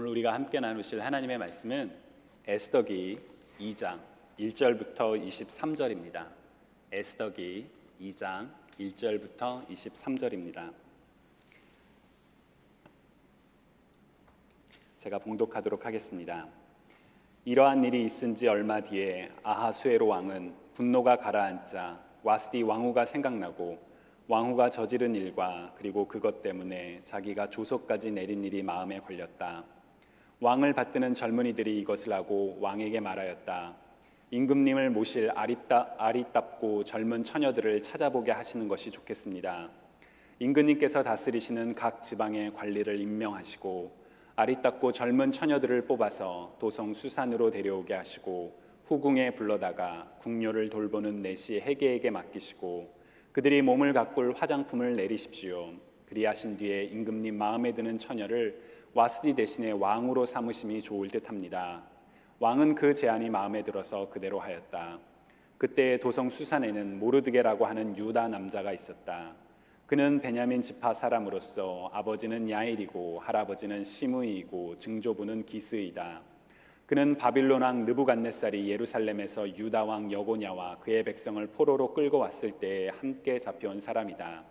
오늘 우리가 함께 나누실 하나님의 말씀은 에스더기 2장 1절부터 23절입니다. 에스더기 2장 1절부터 23절입니다. 제가 봉독하도록 하겠습니다. 이러한 일이 있은 지 얼마 뒤에 아하수에로 왕은 분노가 가라앉자 와스디 왕후가 생각나고 왕후가 저지른 일과 그리고 그것 때문에 자기가 조소까지 내린 일이 마음에 걸렸다. 왕을 받드는 젊은이들이 이것을 하고 왕에게 말하였다. 임금님을 모실 아리답고 젊은 처녀들을 찾아보게 하시는 것이 좋겠습니다. 임금님께서 다스리시는 각 지방의 관리를 임명하시고 아리답고 젊은 처녀들을 뽑아서 도성 수산으로 데려오게 하시고 후궁에 불러다가 궁녀를 돌보는 내시 헤게에게 맡기시고 그들이 몸을 가꿀 화장품을 내리십시오. 그리하신 뒤에 임금님 마음에 드는 처녀를 와스디 대신에 왕으로 삼으심이 좋을 듯합니다. 왕은 그 제안이 마음에 들어서 그대로 하였다. 그때 도성 수산에는 모르드게라고 하는 유다 남자가 있었다. 그는 베냐민 지파 사람으로서 아버지는 야일이고 할아버지는 시므이이고 증조부는 기스이다. 그는 바빌론 왕 느부갓네살이 예루살렘에서 유다 왕 여고냐와 그의 백성을 포로로 끌고 왔을 때에 함께 잡혀온 사람이다.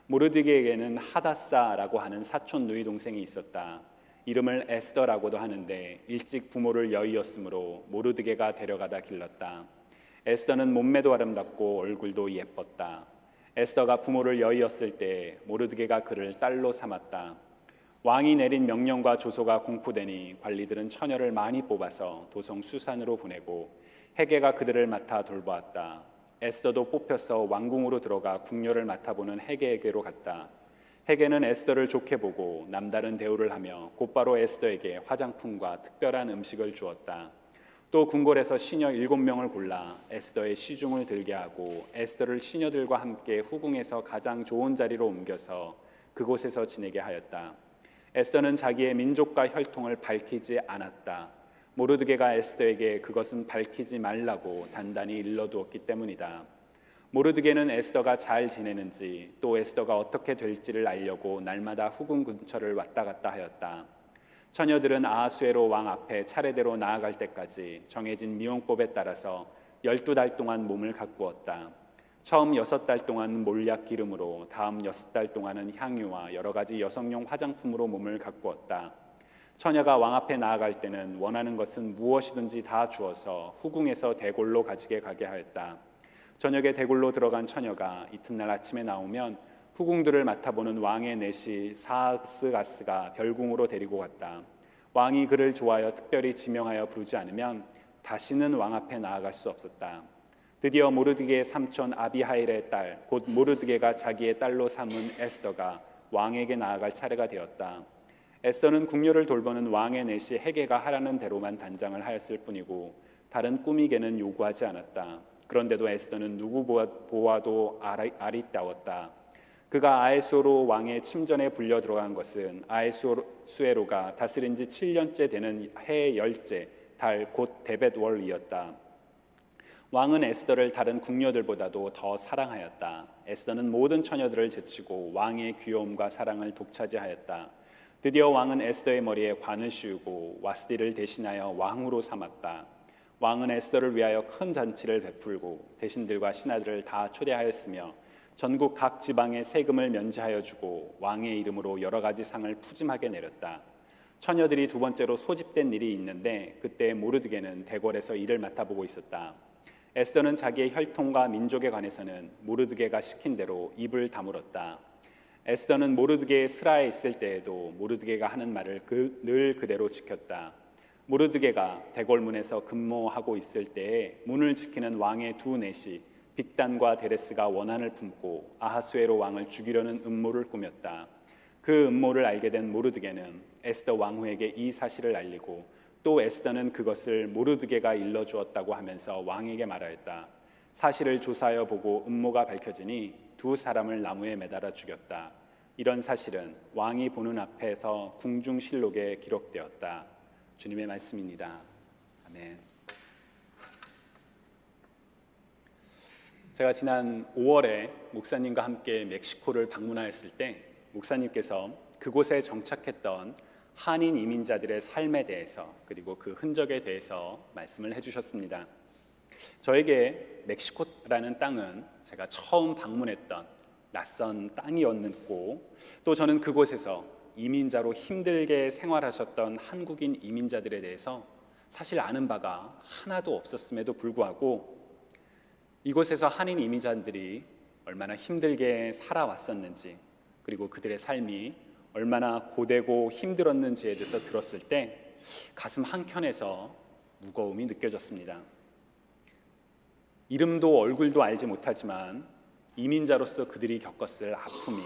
모르드게에게는 하다사라고 하는 사촌 누이 동생이 있었다. 이름을 에스더라고도 하는데 일찍 부모를 여의었으므로 모르드게가 데려가다 길렀다. 에스더는 몸매도 아름답고 얼굴도 예뻤다. 에스더가 부모를 여의었을 때 모르드게가 그를 딸로 삼았다. 왕이 내린 명령과 조소가 공포되니 관리들은 처녀를 많이 뽑아서 도성 수산으로 보내고 헤게가 그들을 맡아 돌보았다. 에스더도 뽑혀서 왕궁으로 들어가 궁녀를 맡아보는 헤게에게로 갔다. 헤게는 에스더를 좋게 보고 남다른 대우를 하며 곧바로 에스더에게 화장품과 특별한 음식을 주었다. 또 궁궐에서 시녀 7명을 골라 에스더의 시중을 들게 하고 에스더를 시녀들과 함께 후궁에서 가장 좋은 자리로 옮겨서 그곳에서 지내게 하였다. 에스더는 자기의 민족과 혈통을 밝히지 않았다. 모르드게가 에스더에게 그것은 밝히지 말라고 단단히 일러두었기 때문이다. 모르드게는 에스더가 잘 지내는지 또 에스더가 어떻게 될지를 알려고 날마다 후궁 근처를 왔다 갔다 하였다. 처녀들은 아하수에로 왕 앞에 차례대로 나아갈 때까지 정해진 미용법에 따라서 12달 동안 몸을 가꾸었다. 처음 6달 동안 몰약 기름으로, 다음 6달 동안은 향유와 여러 가지 여성용 화장품으로 몸을 가꾸었다. 처녀가 왕 앞에 나아갈 때는 원하는 것은 무엇이든지 다 주어서 후궁에서 대궐로 가지게 가게 하였다. 저녁에 대궐로 들어간 처녀가 이튿날 아침에 나오면 후궁들을 맡아보는 왕의 내시 사스가스가 별궁으로 데리고 갔다. 왕이 그를 좋아하여 특별히 지명하여 부르지 않으면 다시는 왕 앞에 나아갈 수 없었다. 드디어 모르드게의 삼촌 아비하일의 딸, 곧 모르드게가 자기의 딸로 삼은 에스더가 왕에게 나아갈 차례가 되었다. 에스더는 궁녀를 돌보는 왕의 내시 헤게가 하라는 대로만 단장을 하였을 뿐이고 다른 꾸미개는 요구하지 않았다. 그런데도 에스더는 누구 보아도 아리따웠다. 그가 아에수에로 왕의 침전에 불려 들어간 것은 아에수에로가 다스린 지 7년째 되는 해 열째 달 곧 데벳월이었다. 왕은 에스더를 다른 궁녀들보다도 더 사랑하였다. 에스더는 모든 처녀들을 제치고 왕의 귀여움과 사랑을 독차지하였다. 드디어 왕은 에스더의 머리에 관을 씌우고 와스디를 대신하여 왕으로 삼았다. 왕은 에스더를 위하여 큰 잔치를 베풀고 대신들과 신하들을 다 초대하였으며 전국 각 지방에 세금을 면제하여 주고 왕의 이름으로 여러 가지 상을 푸짐하게 내렸다. 처녀들이 두 번째로 소집된 일이 있는데 그때 모르드게는 대궐에서 일을 맡아보고 있었다. 에스더는 자기의 혈통과 민족에 관해서는 모르드게가 시킨 대로 입을 다물었다. 에스더는 모르드게의 스라에 있을 때에도 모르드게가 하는 말을 늘 그대로 지켰다. 모르드게가 대궐문에서 근무하고 있을 때에 문을 지키는 왕의 두 내시 빅단과 데레스가 원한을 품고 아하수에로 왕을 죽이려는 음모를 꾸몄다. 그 음모를 알게 된 모르드게는 에스더 왕후에게 이 사실을 알리고 또 에스더는 그것을 모르드게가 일러주었다고 하면서 왕에게 말하였다. 사실을 조사하여 보고 음모가 밝혀지니 두 사람을 나무에 매달아 죽였다. 이런 사실은 왕이 보는 앞에서 궁중실록에 기록되었다. 주님의 말씀입니다. 아멘. 제가 지난 5월에 목사님과 함께 멕시코를 방문하였을 때 목사님께서 그곳에 정착했던 한인 이민자들의 삶에 대해서 그리고 그 흔적에 대해서 말씀을 해주셨습니다. 저에게 멕시코라는 땅은 제가 처음 방문했던 낯선 땅이었고, 또 저는 그곳에서 이민자로 힘들게 생활하셨던 한국인 이민자들에 대해서 사실 아는 바가 하나도 없었음에도 불구하고 이곳에서 한인 이민자들이 얼마나 힘들게 살아왔었는지, 그리고 그들의 삶이 얼마나 고되고 힘들었는지에 대해서 들었을 때 가슴 한켠에서 무거움이 느껴졌습니다. 이름도 얼굴도 알지 못하지만 이민자로서 그들이 겪었을 아픔이,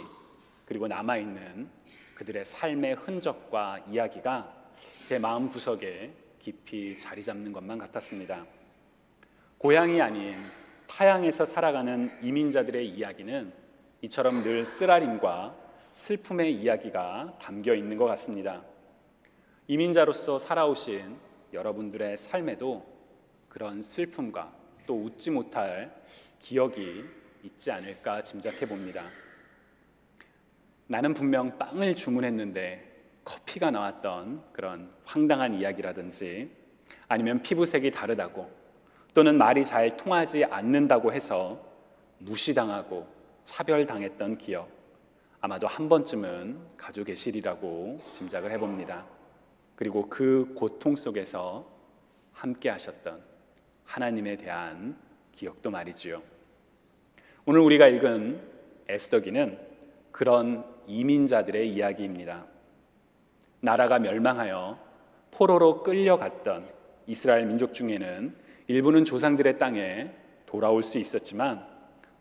그리고 남아있는 그들의 삶의 흔적과 이야기가 제 마음 구석에 깊이 자리 잡는 것만 같았습니다. 고향이 아닌 타향에서 살아가는 이민자들의 이야기는 이처럼 늘 쓰라림과 슬픔의 이야기가 담겨 있는 것 같습니다. 이민자로서 살아오신 여러분들의 삶에도 그런 슬픔과 또 웃지 못할 기억이 있지 않을까 짐작해 봅니다. 나는 분명 빵을 주문했는데 커피가 나왔던 그런 황당한 이야기라든지, 아니면 피부색이 다르다고 또는 말이 잘 통하지 않는다고 해서 무시당하고 차별당했던 기억, 아마도 한 번쯤은 가지고 계시리라고 짐작을 해봅니다. 그리고 그 고통 속에서 함께 하셨던 하나님에 대한 기억도 말이지요. 오늘 우리가 읽은 에스더기는 그런 이민자들의 이야기입니다. 나라가 멸망하여 포로로 끌려갔던 이스라엘 민족 중에는 일부는 조상들의 땅에 돌아올 수 있었지만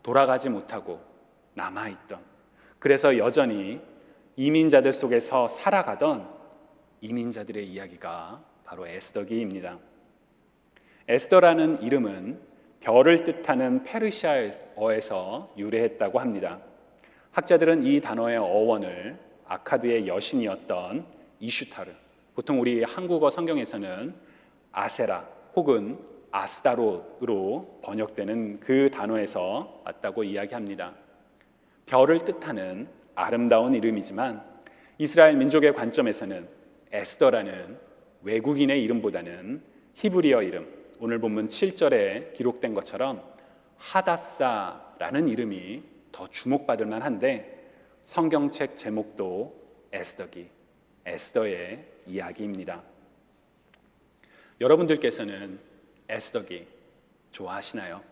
돌아가지 못하고 남아있던, 그래서 여전히 이민자들 속에서 살아가던 이민자들의 이야기가 바로 에스더기입니다. 에스더라는 이름은 별을 뜻하는 페르시아어에서 유래했다고 합니다. 학자들은 이 단어의 어원을 아카드의 여신이었던 이슈타르, 보통 우리 한국어 성경에서는 아세라 혹은 아스타롯으로 번역되는 그 단어에서 왔다고 이야기합니다. 별을 뜻하는 아름다운 이름이지만 이스라엘 민족의 관점에서는 에스더라는 외국인의 이름보다는 히브리어 이름, 오늘 본문 7절에 기록된 것처럼 하다사라는 이름이 더 주목받을 만한데, 성경책 제목도 에스더기, 에스더의 이야기입니다. 여러분들께서는 에스더기 좋아하시나요?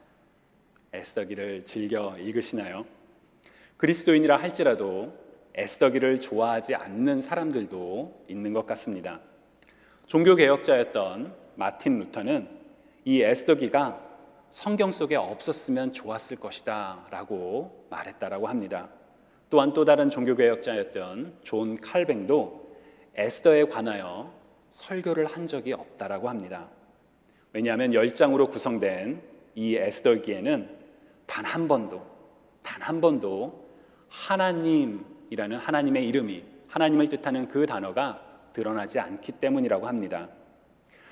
에스더기를 즐겨 읽으시나요? 그리스도인이라 할지라도 에스더기를 좋아하지 않는 사람들도 있는 것 같습니다. 종교개혁자였던 마틴 루터는 이 에스더기가 성경 속에 없었으면 좋았을 것이다 라고 말했다라고 합니다. 또한 또 다른 종교개혁자였던 존 칼뱅도 에스더에 관하여 설교를 한 적이 없다라고 합니다. 왜냐하면 10장으로 구성된 이 에스더기에는 단 한 번도 하나님이라는 하나님의 이름이, 하나님을 뜻하는 그 단어가 드러나지 않기 때문이라고 합니다.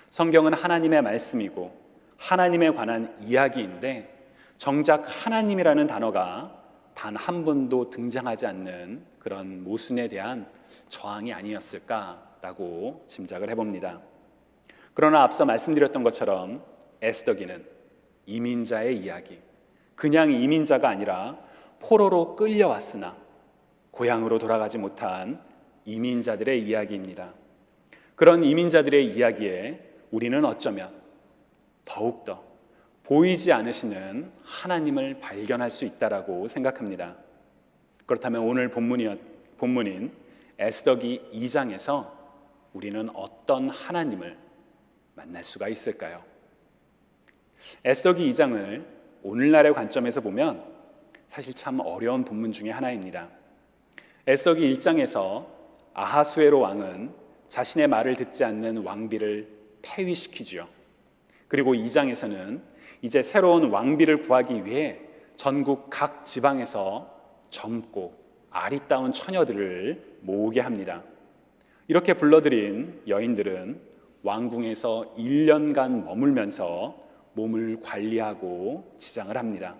성경은 하나님의 말씀이고 하나님에 관한 이야기인데 정작 하나님이라는 단어가 단 한 번도 등장하지 않는 그런 모순에 대한 저항이 아니었을까라고 짐작을 해봅니다. 그러나 앞서 말씀드렸던 것처럼 에스더기는 이민자의 이야기, 그냥 이민자가 아니라 포로로 끌려왔으나 고향으로 돌아가지 못한 이민자들의 이야기입니다. 그런 이민자들의 이야기에 우리는 어쩌면 더욱더 보이지 않으시는 하나님을 발견할 수 있다라고 생각합니다. 그렇다면 오늘 본문인 에스더기 2장에서 우리는 어떤 하나님을 만날 수가 있을까요? 에스더기 2장을 오늘날의 관점에서 보면 사실 참 어려운 본문 중에 하나입니다. 에스더기 1장에서 아하수에로 왕은 자신의 말을 듣지 않는 왕비를 폐위시키죠. 그리고 2장에서는 이제 새로운 왕비를 구하기 위해 전국 각 지방에서 젊고 아리따운 처녀들을 모으게 합니다. 이렇게 불러들인 여인들은 왕궁에서 1년간 머물면서 몸을 관리하고 지장을 합니다.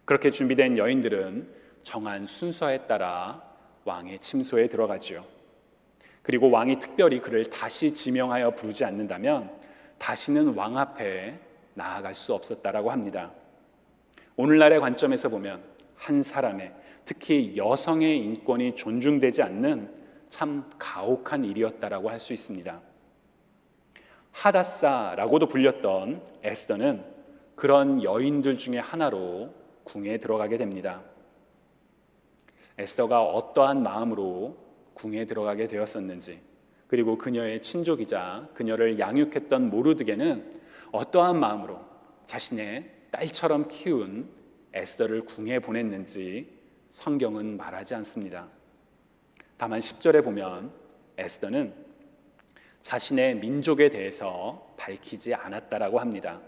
그렇게 준비된 여인들은 정한 순서에 따라 왕의 침소에 들어가지요. 그리고 왕이 특별히 그를 다시 지명하여 부르지 않는다면 다시는 왕 앞에 나아갈 수 없었다라고 합니다. 오늘날의 관점에서 보면 한 사람의, 특히 여성의 인권이 존중되지 않는 참 가혹한 일이었다라고 할 수 있습니다. 하다사라고도 불렸던 에스더는 그런 여인들 중에 하나로 궁에 들어가게 됩니다. 에스더가 어떠한 마음으로 궁에 들어가게 되었었는지, 그리고 그녀의 친족이자 그녀를 양육했던 모르드게는 어떠한 마음으로 자신의 딸처럼 키운 에스더를 궁에 보냈는지 성경은 말하지 않습니다. 다만 10절에 보면 에스더는 자신의 민족에 대해서 밝히지 않았다라고 합니다.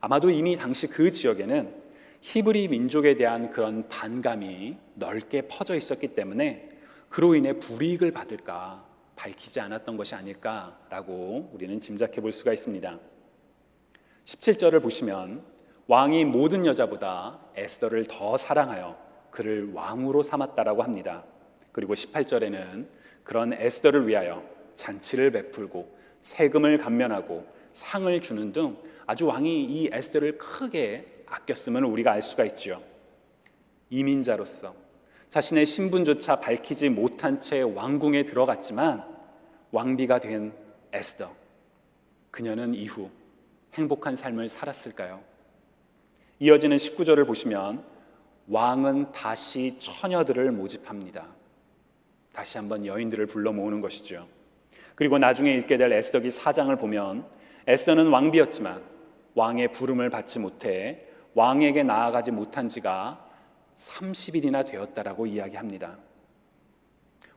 아마도 이미 당시 그 지역에는 히브리 민족에 대한 그런 반감이 넓게 퍼져 있었기 때문에 그로 인해 불이익을 받을까 밝히지 않았던 것이 아닐까라고 우리는 짐작해 볼 수가 있습니다. 17절을 보시면 왕이 모든 여자보다 에스더를 더 사랑하여 그를 왕으로 삼았다라고 합니다. 그리고 18절에는 그런 에스더를 위하여 잔치를 베풀고 세금을 감면하고 상을 주는 등 아주 왕이 이 에스더를 크게 아꼈음을 우리가 알 수가 있지요. 이민자로서 자신의 신분조차 밝히지 못한 채 왕궁에 들어갔지만 왕비가 된 에스더, 그녀는 이후 행복한 삶을 살았을까요? 이어지는 19절을 보시면 왕은 다시 처녀들을 모집합니다. 다시 한번 여인들을 불러 모으는 것이죠. 그리고 나중에 읽게 될 에스더기 4장을 보면 에스더는 왕비였지만 왕의 부름을 받지 못해 왕에게 나아가지 못한 지가 30일이나 되었다라고 이야기합니다.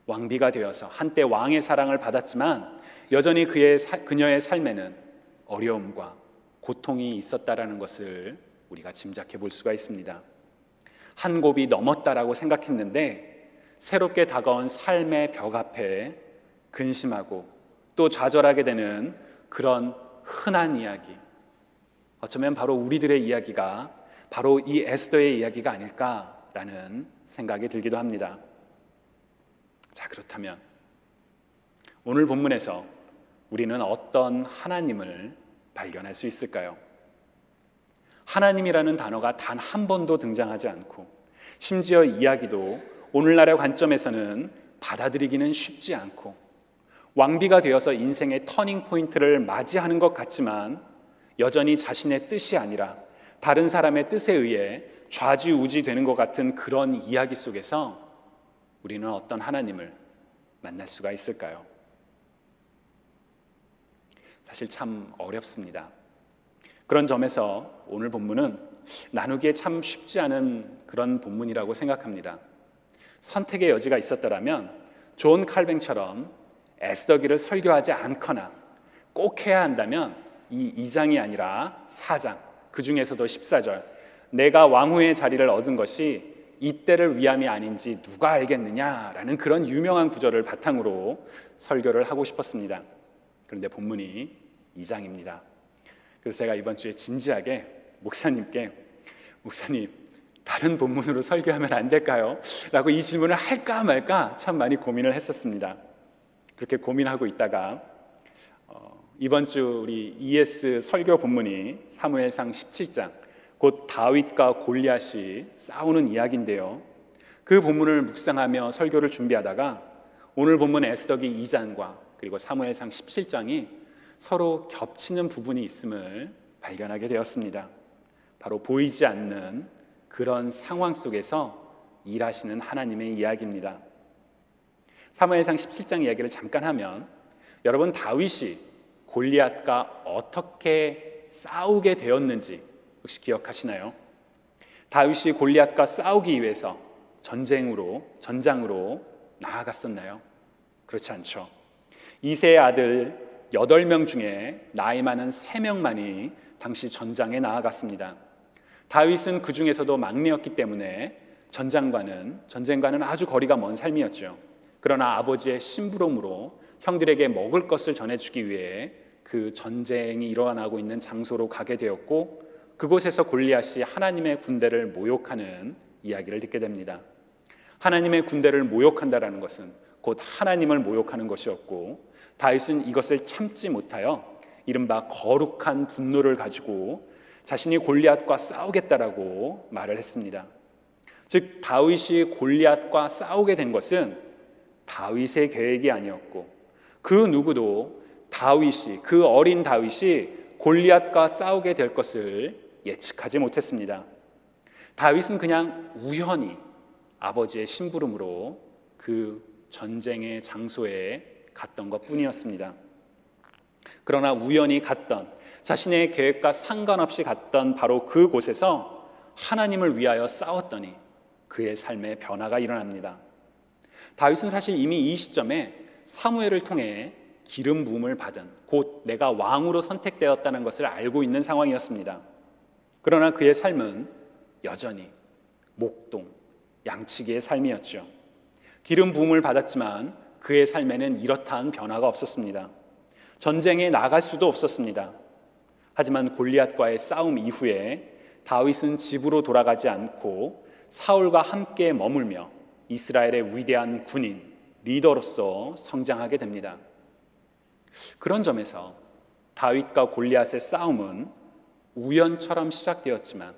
왕비가 되어서 한때 왕의 사랑을 받았지만 여전히 그녀의 삶에는 어려움과 고통이 있었다라는 것을 우리가 짐작해 볼 수가 있습니다. 한 곱이 넘었다라고 생각했는데 새롭게 다가온 삶의 벽 앞에 근심하고 또 좌절하게 되는 그런 흔한 이야기, 어쩌면 바로 우리들의 이야기가 바로 이 에스더의 이야기가 아닐까라는 생각이 들기도 합니다. 자, 그렇다면 오늘 본문에서 우리는 어떤 하나님을 발견할 수 있을까요? 하나님이라는 단어가 단 한 번도 등장하지 않고 심지어 이야기도 오늘날의 관점에서는 받아들이기는 쉽지 않고 왕비가 되어서 인생의 터닝 포인트를 맞이하는 것 같지만 여전히 자신의 뜻이 아니라 다른 사람의 뜻에 의해 좌지우지 되는 것 같은 그런 이야기 속에서 우리는 어떤 하나님을 만날 수가 있을까요? 사실 참 어렵습니다. 그런 점에서 오늘 본문은 나누기에 참 쉽지 않은 그런 본문이라고 생각합니다. 선택의 여지가 있었더라면 존 칼뱅처럼 에스더기를 설교하지 않거나 꼭 해야 한다면 이 2장이 아니라 4장, 그 중에서도 14절, 내가 왕후의 자리를 얻은 것이 이때를 위함이 아닌지 누가 알겠느냐라는 그런 유명한 구절을 바탕으로 설교를 하고 싶었습니다. 그런데 본문이 2장입니다. 그래서 제가 이번 주에 진지하게 목사님께 목사님, 다른 본문으로 설교하면 안 될까요? 라고 이 질문을 할까 말까 참 많이 고민을 했었습니다. 그렇게 고민하고 있다가 이번 주 우리 ES 설교 본문이 사무엘상 17장, 곧 다윗과 골리앗이 싸우는 이야기인데요. 그 본문을 묵상하며 설교를 준비하다가 오늘 본문 에스더기 2장과 그리고 사무엘상 17장이 서로 겹치는 부분이 있음을 발견하게 되었습니다. 바로 보이지 않는 그런 상황 속에서 일하시는 하나님의 이야기입니다. 사무엘상 17장 이야기를 잠깐 하면 여러분, 다윗이 골리앗과 어떻게 싸우게 되었는지 혹시 기억하시나요? 다윗이 골리앗과 싸우기 위해서 전장으로 나아갔었나요? 그렇지 않죠. 이새의 아들 8명 중에 나이 많은 3명만이 당시 전장에 나아갔습니다. 다윗은 그 중에서도 막내였기 때문에 전쟁과는 아주 거리가 먼 삶이었죠. 그러나 아버지의 심부름으로 형들에게 먹을 것을 전해주기 위해 그 전쟁이 일어나고 있는 장소로 가게 되었고, 그곳에서 골리앗이 하나님의 군대를 모욕하는 이야기를 듣게 됩니다. 하나님의 군대를 모욕한다라는 것은 곧 하나님을 모욕하는 것이었고, 다윗은 이것을 참지 못하여 이른바 거룩한 분노를 가지고 자신이 골리앗과 싸우겠다라고 말을 했습니다. 즉 다윗이 골리앗과 싸우게 된 것은 다윗의 계획이 아니었고, 그 누구도 다윗이, 그 어린 다윗이 골리앗과 싸우게 될 것을 예측하지 못했습니다. 다윗은 그냥 우연히 아버지의 심부름으로 그 전쟁의 장소에 갔던 것 뿐이었습니다. 그러나 우연히 갔던, 자신의 계획과 상관없이 갔던 바로 그곳에서 하나님을 위하여 싸웠더니 그의 삶에 변화가 일어납니다. 다윗은 사실 이미 이 시점에 사무엘을 통해 기름 부음을 받은, 곧 내가 왕으로 선택되었다는 것을 알고 있는 상황이었습니다. 그러나 그의 삶은 여전히 목동, 양치기의 삶이었죠. 기름 부음을 받았지만 그의 삶에는 이렇다한 변화가 없었습니다. 전쟁에 나갈 수도 없었습니다. 하지만 골리앗과의 싸움 이후에 다윗은 집으로 돌아가지 않고 사울과 함께 머물며 이스라엘의 위대한 군인, 리더로서 성장하게 됩니다. 그런 점에서 다윗과 골리앗의 싸움은 우연처럼 시작되었지만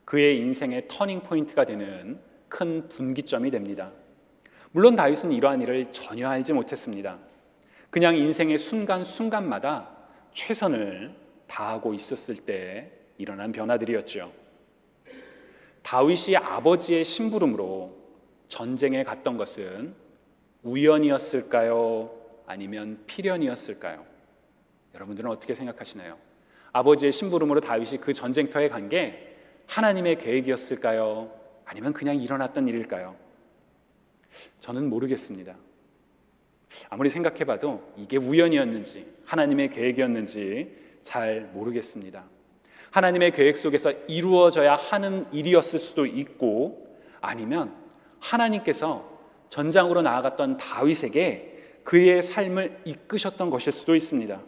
그의 인생의 터닝 포인트가 되는 큰 분기점이 됩니다. 물론 다윗은 이러한 일을 전혀 알지 못했습니다. 그냥 인생의 순간순간마다 최선을 다하고 있었을 때 일어난 변화들이었죠. 다윗이 아버지의 심부름으로 전쟁에 갔던 것은 우연이었을까요? 아니면 필연이었을까요? 여러분들은 어떻게 생각하시나요? 아버지의 심부름으로 다윗이 그 전쟁터에 간 게 하나님의 계획이었을까요? 아니면 그냥 일어났던 일일까요? 저는 모르겠습니다. 아무리 생각해봐도 이게 우연이었는지 하나님의 계획이었는지 잘 모르겠습니다. 하나님의 계획 속에서 이루어져야 하는 일이었을 수도 있고, 아니면 하나님께서 전장으로 나아갔던 다윗에게 그의 삶을 이끄셨던 것일 수도 있습니다.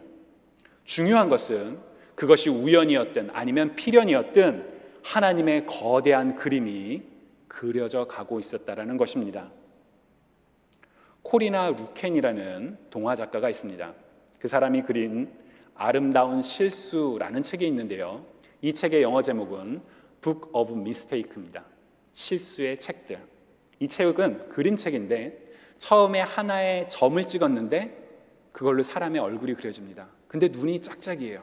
중요한 것은 그것이 우연이었든 아니면 필연이었든 하나님의 거대한 그림이 그려져 가고 있었다라는 것입니다. 코리나 루켄이라는 동화 작가가 있습니다. 그 사람이 그린 아름다운 실수라는 책이 있는데요, 이 책의 영어 제목은 Book of Mistake입니다. 실수의 책들. 이 책은 그림책인데 처음에 하나의 점을 찍었는데 그걸로 사람의 얼굴이 그려집니다. 근데 눈이 짝짝이에요.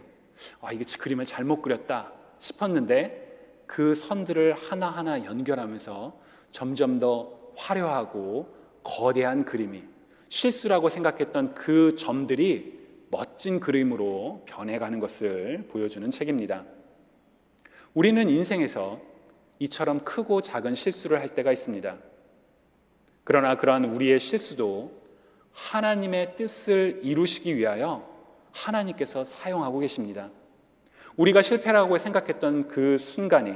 이게 그림을 잘못 그렸다 싶었는데 그 선들을 하나하나 연결하면서 점점 더 화려하고 거대한 그림이, 실수라고 생각했던 그 점들이 멋진 그림으로 변해가는 것을 보여주는 책입니다. 우리는 인생에서 이처럼 크고 작은 실수를 할 때가 있습니다. 그러나 그러한 우리의 실수도 하나님의 뜻을 이루시기 위하여 하나님께서 사용하고 계십니다. 우리가 실패라고 생각했던 그 순간이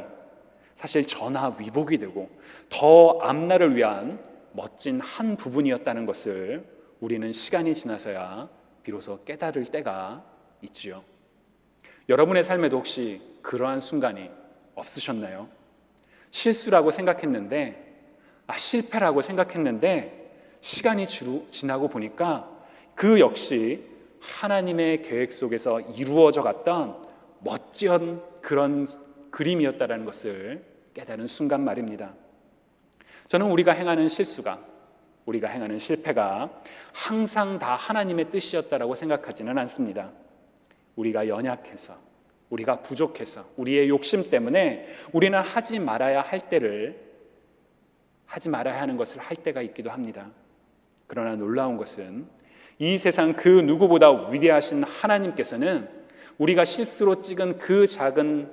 사실 전화위복이 되고 더 앞날을 위한 멋진 한 부분이었다는 것을 우리는 시간이 지나서야 비로소 깨달을 때가 있지요. 여러분의 삶에도 혹시 그러한 순간이 없으셨나요? 실수라고 생각했는데, 실패라고 생각했는데 시간이 지나고 보니까 그 역시 하나님의 계획 속에서 이루어져 갔던 멋진 그런 그림이었다는 것을 깨달은 순간 말입니다. 저는 우리가 행하는 실수가, 우리가 행하는 실패가 항상 다 하나님의 뜻이었다라고 생각하지는 않습니다. 우리가 연약해서, 우리가 부족해서, 우리의 욕심 때문에 우리는 하지 말아야 하는 것을 할 때가 있기도 합니다. 그러나 놀라운 것은 이 세상 그 누구보다 위대하신 하나님께서는 우리가 실수로 찍은 그 작은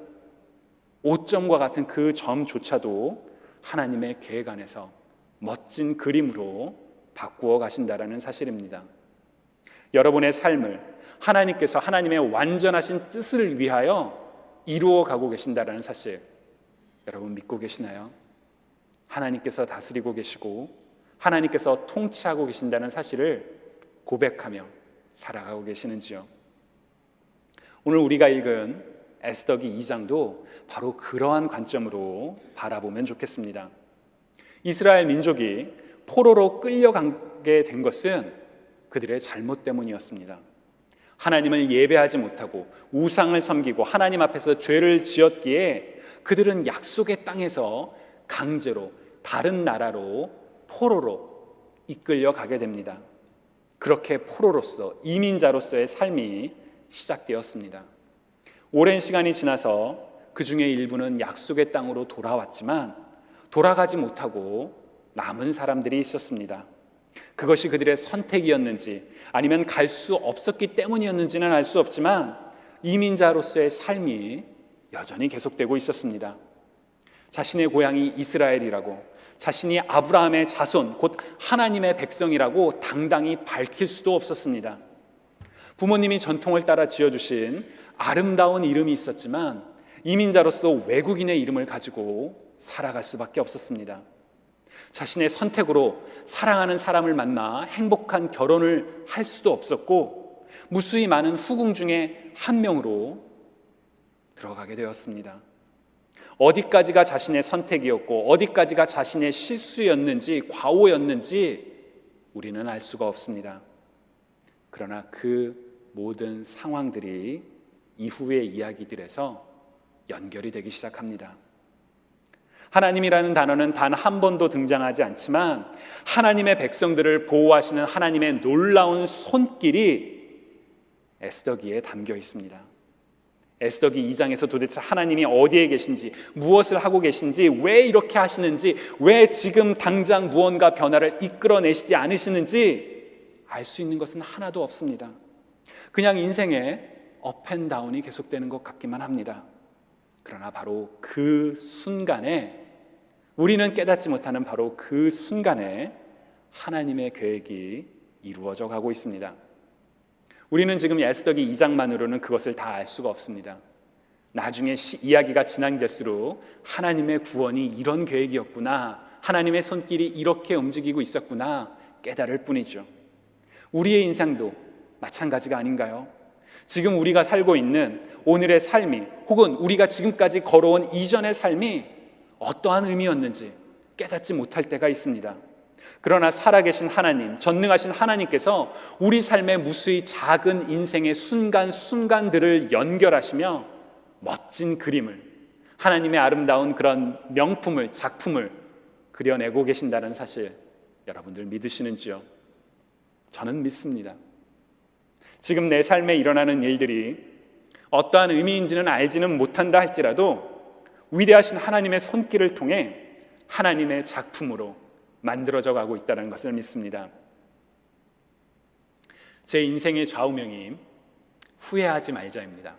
오점과 같은 그 점조차도 하나님의 계획 안에서 멋진 그림으로 바꾸어 가신다라는 사실입니다. 여러분의 삶을 하나님께서 하나님의 완전하신 뜻을 위하여 이루어 가고 계신다라는 사실, 여러분 믿고 계시나요? 하나님께서 다스리고 계시고 하나님께서 통치하고 계신다는 사실을 고백하며 살아가고 계시는지요? 오늘 우리가 읽은 에스더기 2장도 바로 그러한 관점으로 바라보면 좋겠습니다. 이스라엘 민족이 포로로 끌려가게 된 것은 그들의 잘못 때문이었습니다. 하나님을 예배하지 못하고 우상을 섬기고 하나님 앞에서 죄를 지었기에 그들은 약속의 땅에서 강제로 다른 나라로 포로로 이끌려 가게 됩니다. 그렇게 포로로서 이민자로서의 삶이 시작되었습니다. 오랜 시간이 지나서 그 중에 일부는 약속의 땅으로 돌아왔지만 돌아가지 못하고 남은 사람들이 있었습니다. 그것이 그들의 선택이었는지 아니면 갈 수 없었기 때문이었는지는 알 수 없지만 이민자로서의 삶이 여전히 계속되고 있었습니다. 자신의 고향이 이스라엘이라고, 자신이 아브라함의 자손 곧 하나님의 백성이라고 당당히 밝힐 수도 없었습니다. 부모님이 전통을 따라 지어주신 아름다운 이름이 있었지만 이민자로서 외국인의 이름을 가지고 살아갈 수밖에 없었습니다. 자신의 선택으로 사랑하는 사람을 만나 행복한 결혼을 할 수도 없었고 무수히 많은 후궁 중에 한 명으로 들어가게 되었습니다. 어디까지가 자신의 선택이었고 어디까지가 자신의 실수였는지 과오였는지 우리는 알 수가 없습니다. 그러나 그 모든 상황들이 이후의 이야기들에서 연결이 되기 시작합니다. 하나님이라는 단어는 단 한 번도 등장하지 않지만 하나님의 백성들을 보호하시는 하나님의 놀라운 손길이 에스더기에 담겨 있습니다. 에스더기 2장에서 도대체 하나님이 어디에 계신지, 무엇을 하고 계신지, 왜 이렇게 하시는지, 왜 지금 당장 무언가 변화를 이끌어내시지 않으시는지 알 수 있는 것은 하나도 없습니다. 그냥 인생의 업앤다운이 계속되는 것 같기만 합니다. 그러나 바로 그 순간에, 우리는 깨닫지 못하는 바로 그 순간에 하나님의 계획이 이루어져 가고 있습니다. 우리는 지금 에스더기 2장만으로는 그것을 다 알 수가 없습니다. 나중에 이야기가 진행될수록 하나님의 구원이 이런 계획이었구나, 하나님의 손길이 이렇게 움직이고 있었구나 깨달을 뿐이죠. 우리의 인생도 마찬가지가 아닌가요? 지금 우리가 살고 있는 오늘의 삶이, 혹은 우리가 지금까지 걸어온 이전의 삶이 어떠한 의미였는지 깨닫지 못할 때가 있습니다. 그러나 살아계신 하나님, 전능하신 하나님께서 우리 삶의 무수히 작은 인생의 순간순간들을 연결하시며 멋진 그림을, 하나님의 아름다운 그런 명품을, 작품을 그려내고 계신다는 사실 여러분들 믿으시는지요? 저는 믿습니다. 지금 내 삶에 일어나는 일들이 어떠한 의미인지는 알지는 못한다 할지라도 위대하신 하나님의 손길을 통해 하나님의 작품으로 만들어져 가고 있다는 것을 믿습니다. 제 인생의 좌우명이 후회하지 말자입니다.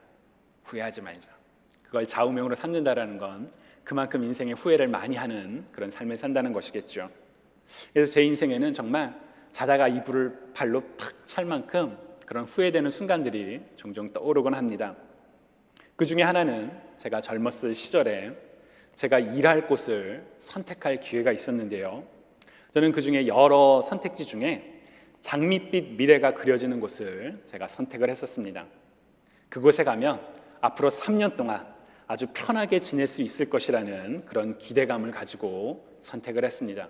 후회하지 말자. 그걸 좌우명으로 삼는다라는 건 그만큼 인생에 후회를 많이 하는 그런 삶을 산다는 것이겠죠. 그래서 제 인생에는 정말 자다가 이불을 발로 탁 찰 만큼 그런 후회되는 순간들이 종종 떠오르곤 합니다. 그 중에 하나는 제가 젊었을 시절에 제가 일할 곳을 선택할 기회가 있었는데요. 저는 그 중에 여러 선택지 중에 장밋빛 미래가 그려지는 곳을 제가 선택을 했었습니다. 그곳에 가면 앞으로 3년 동안 아주 편하게 지낼 수 있을 것이라는 그런 기대감을 가지고 선택을 했습니다.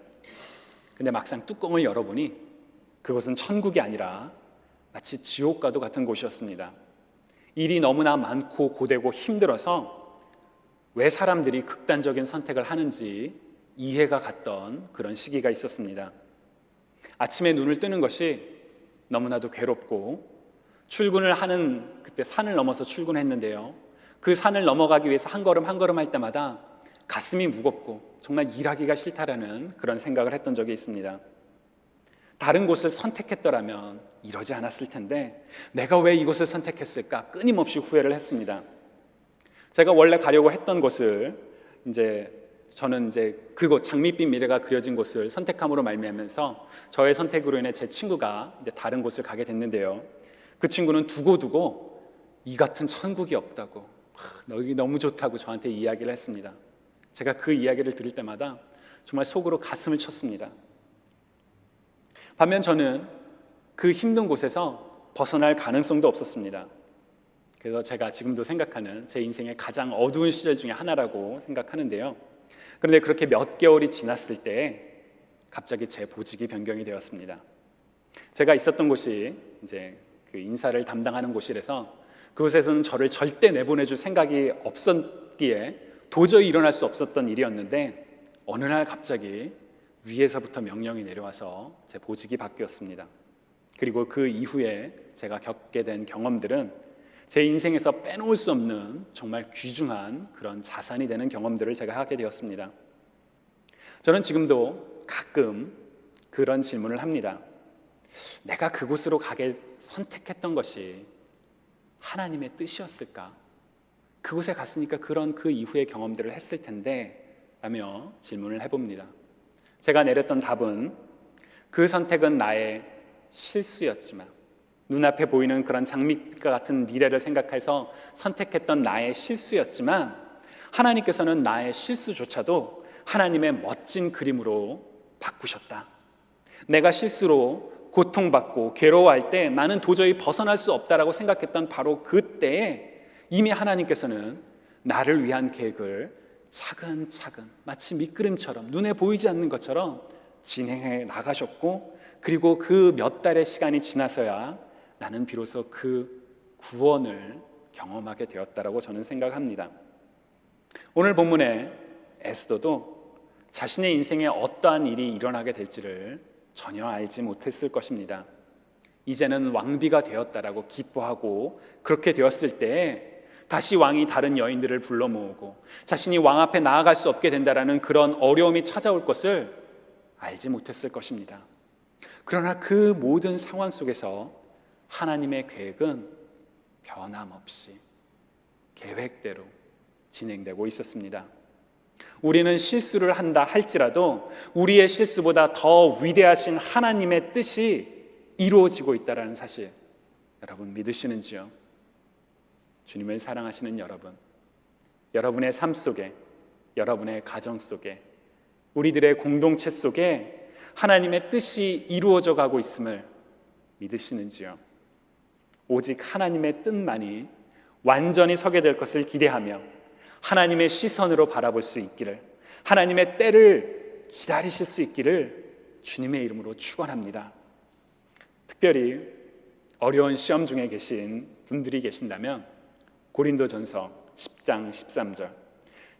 근데 막상 뚜껑을 열어보니 그곳은 천국이 아니라 마치 지옥과도 같은 곳이었습니다. 일이 너무나 많고 고되고 힘들어서 왜 사람들이 극단적인 선택을 하는지 이해가 갔던 그런 시기가 있었습니다. 아침에 눈을 뜨는 것이 너무나도 괴롭고, 출근을 하는 그때 산을 넘어서 출근했는데요, 그 산을 넘어가기 위해서 한 걸음 한 걸음 할 때마다 가슴이 무겁고 정말 일하기가 싫다라는 그런 생각을 했던 적이 있습니다. 다른 곳을 선택했더라면 이러지 않았을 텐데 내가 왜 이곳을 선택했을까 끊임없이 후회를 했습니다. 제가 원래 가려고 했던 곳을 저는 그곳 장밋빛 미래가 그려진 곳을 선택함으로 말미암아서 저의 선택으로 인해 제 친구가 다른 곳을 가게 됐는데요. 그 친구는 두고두고 이 같은 천국이 없다고, 여기 너무 좋다고 저한테 이야기를 했습니다. 제가 그 이야기를 들을 때마다 정말 속으로 가슴을 쳤습니다. 반면 저는 그 힘든 곳에서 벗어날 가능성도 없었습니다. 그래서 제가 지금도 생각하는 제 인생의 가장 어두운 시절 중에 하나라고 생각하는데요. 그런데 그렇게 몇 개월이 지났을 때 갑자기 제 보직이 변경이 되었습니다. 제가 있었던 곳이 이제 그 인사를 담당하는 곳이라서 그곳에서는 저를 절대 내보내줄 생각이 없었기에 도저히 일어날 수 없었던 일이었는데, 어느 날 갑자기 위에서부터 명령이 내려와서 제 보직이 바뀌었습니다. 그리고 그 이후에 제가 겪게 된 경험들은 제 인생에서 빼놓을 수 없는 정말 귀중한 그런 자산이 되는 경험들을 제가 하게 되었습니다. 저는 지금도 가끔 그런 질문을 합니다. 내가 그곳으로 가게 선택했던 것이 하나님의 뜻이었을까? 그곳에 갔으니까 그런 그 이후의 경험들을 했을 텐데 라며 질문을 해봅니다. 제가 내렸던 답은, 그 선택은 나의 실수였지만, 눈앞에 보이는 그런 장밋빛과 같은 미래를 생각해서 선택했던 나의 실수였지만, 하나님께서는 나의 실수조차도 하나님의 멋진 그림으로 바꾸셨다. 내가 실수로 고통받고 괴로워할 때 나는 도저히 벗어날 수 없다라고 생각했던 바로 그때에 이미 하나님께서는 나를 위한 계획을 차근차근 마치 밑그림처럼 눈에 보이지 않는 것처럼 진행해 나가셨고, 그리고 그 몇 달의 시간이 지나서야 나는 비로소 그 구원을 경험하게 되었다라고 저는 생각합니다. 오늘 본문의 에스더도 자신의 인생에 어떠한 일이 일어나게 될지를 전혀 알지 못했을 것입니다. 이제는 왕비가 되었다라고 기뻐하고, 그렇게 되었을 때 다시 왕이 다른 여인들을 불러 모으고 자신이 왕 앞에 나아갈 수 없게 된다라는 그런 어려움이 찾아올 것을 알지 못했을 것입니다. 그러나 그 모든 상황 속에서 하나님의 계획은 변함없이 계획대로 진행되고 있었습니다. 우리는 실수를 한다 할지라도 우리의 실수보다 더 위대하신 하나님의 뜻이 이루어지고 있다는 사실, 여러분 믿으시는지요? 주님을 사랑하시는 여러분, 여러분의 삶 속에, 여러분의 가정 속에, 우리들의 공동체 속에 하나님의 뜻이 이루어져 가고 있음을 믿으시는지요? 오직 하나님의 뜻만이 완전히 서게 될 것을 기대하며 하나님의 시선으로 바라볼 수 있기를, 하나님의 때를 기다리실 수 있기를 주님의 이름으로 축원합니다. 특별히 어려운 시험 중에 계신 분들이 계신다면 고린도전서 10장 13절,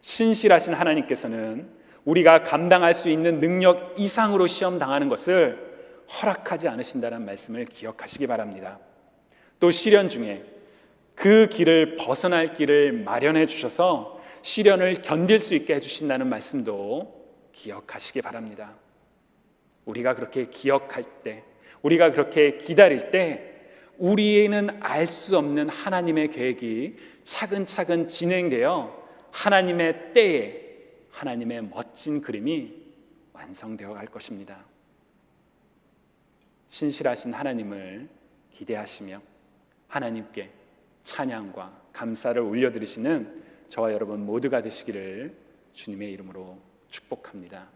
신실하신 하나님께서는 우리가 감당할 수 있는 능력 이상으로 시험 당하는 것을 허락하지 않으신다는 말씀을 기억하시기 바랍니다. 또 시련 중에 그 길을 벗어날 길을 마련해 주셔서 시련을 견딜 수 있게 해주신다는 말씀도 기억하시기 바랍니다. 우리가 그렇게 기억할 때, 우리가 그렇게 기다릴 때 우리는 알 수 없는 하나님의 계획이 차근차근 진행되어 하나님의 때에 하나님의 멋진 그림이 완성되어 갈 것입니다. 신실하신 하나님을 기대하시며 하나님께 찬양과 감사를 올려드리시는 저와 여러분 모두가 되시기를 주님의 이름으로 축복합니다.